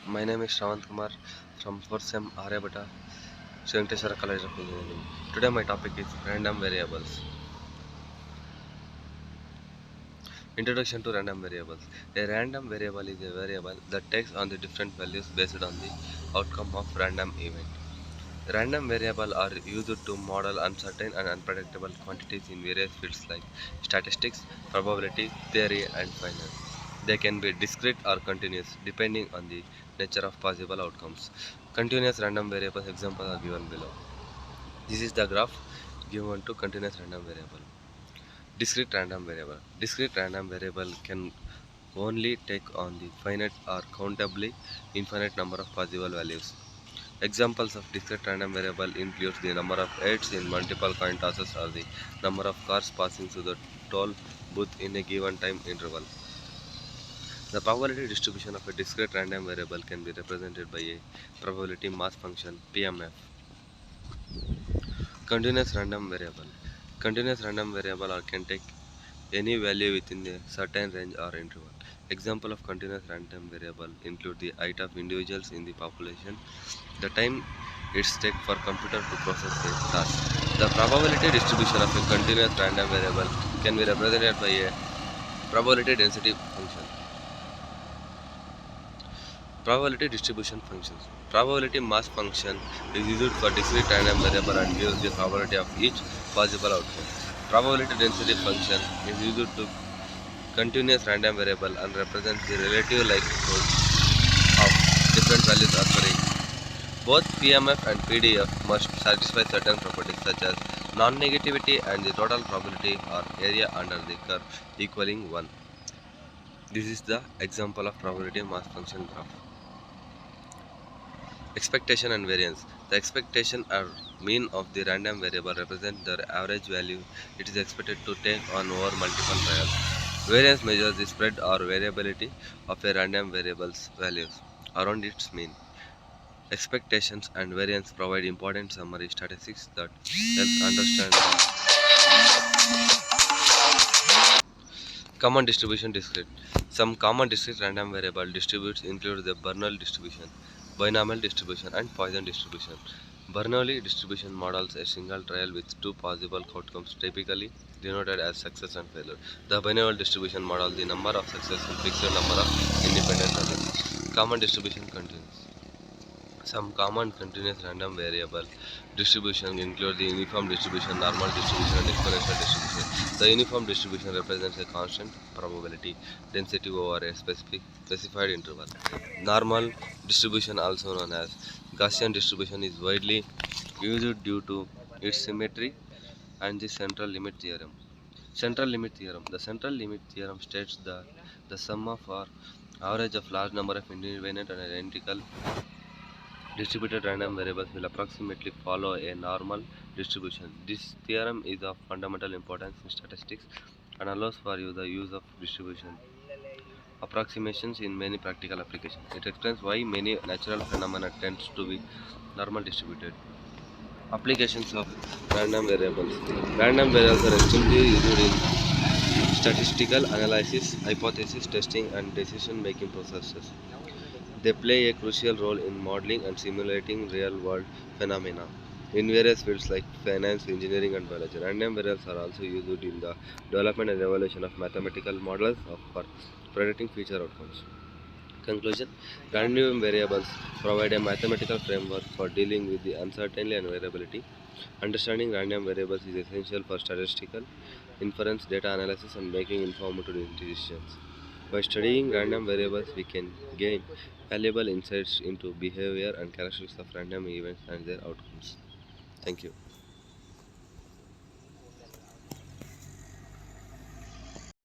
My name is Shravant Kumar from 4th Sem Aryabhata, Sri Venkateswara College of Engineering. Today my topic is random variables. Introduction to random variables. A random variable is a variable that takes on the different values based on the outcome of random event. Random variables are used to model uncertain and unpredictable quantities in various fields like statistics, probability, theory, and finance. They can be discrete or continuous depending on the nature of possible outcomes. Continuous random variables examples are given below. This is the graph given to continuous random variable. Discrete random variable. Discrete random variable can only take on the finite or countably infinite number of possible values. Examples of discrete random variable includes the number of heads in multiple coin tosses or the number of cars passing through the toll booth in a given time interval. The probability distribution of a discrete random variable can be represented by a probability mass function PMF. Continuous random variable. Continuous random variable can take any value within a certain range or interval. Example of continuous random variable include the height of individuals in the population, the time it takes for computer to process a task. The probability distribution of a continuous random variable can be represented by a probability density function. Probability distribution functions. Probability mass function is used for discrete random variable and gives the probability of each possible outcome. Probability density function is used to continuous random variable and represents the relative likelihood of different values occurring. Both PMF and PDF must satisfy certain properties such as non-negativity and the total probability or area under the curve equaling 1. This is the example of probability mass function graph. Expectation and variance. The expectation or mean of the random variable represents the average value it is expected to take on over multiple trials. Variance measures the spread or variability of a random variable's values around its mean. Expectations and variance provide important summary statistics that helps understand the common distribution discrete. Some common discrete random variable distributes include the Bernoulli distribution, binomial distribution, and Poisson distribution. Bernoulli distribution models a single trial with two possible outcomes, typically denoted as success and failure. The binomial distribution models the number of success and fixed number of independent values. Common distribution continues. Some common continuous random variable distribution include the uniform distribution, normal distribution, and exponential distribution. The uniform distribution represents a constant probability density over a specified interval. Normal distribution, also known as Gaussian distribution, is widely used due to its symmetry and the central limit theorem. Central limit theorem. The central limit theorem states that the sum of or average of large number of independent and identical distributed random variables will approximately follow a normal distribution. This theorem is of fundamental importance in statistics and allows for the use of distribution approximations in many practical applications. It explains why many natural phenomena tend to be normal distributed. Applications of random variables. Random variables are extremely used in statistical analysis, hypothesis testing, and decision making processes. They play a crucial role in modeling and simulating real-world phenomena in various fields like finance, engineering, and biology. Random variables are also used in the development and evaluation of mathematical models for predicting future outcomes. Conclusion. Random variables provide a mathematical framework for dealing with the uncertainty and variability. Understanding random variables is essential for statistical inference, data analysis, and making informed decisions. By studying random variables, we can gain valuable insights into behavior and characteristics of random events and their outcomes. Thank you.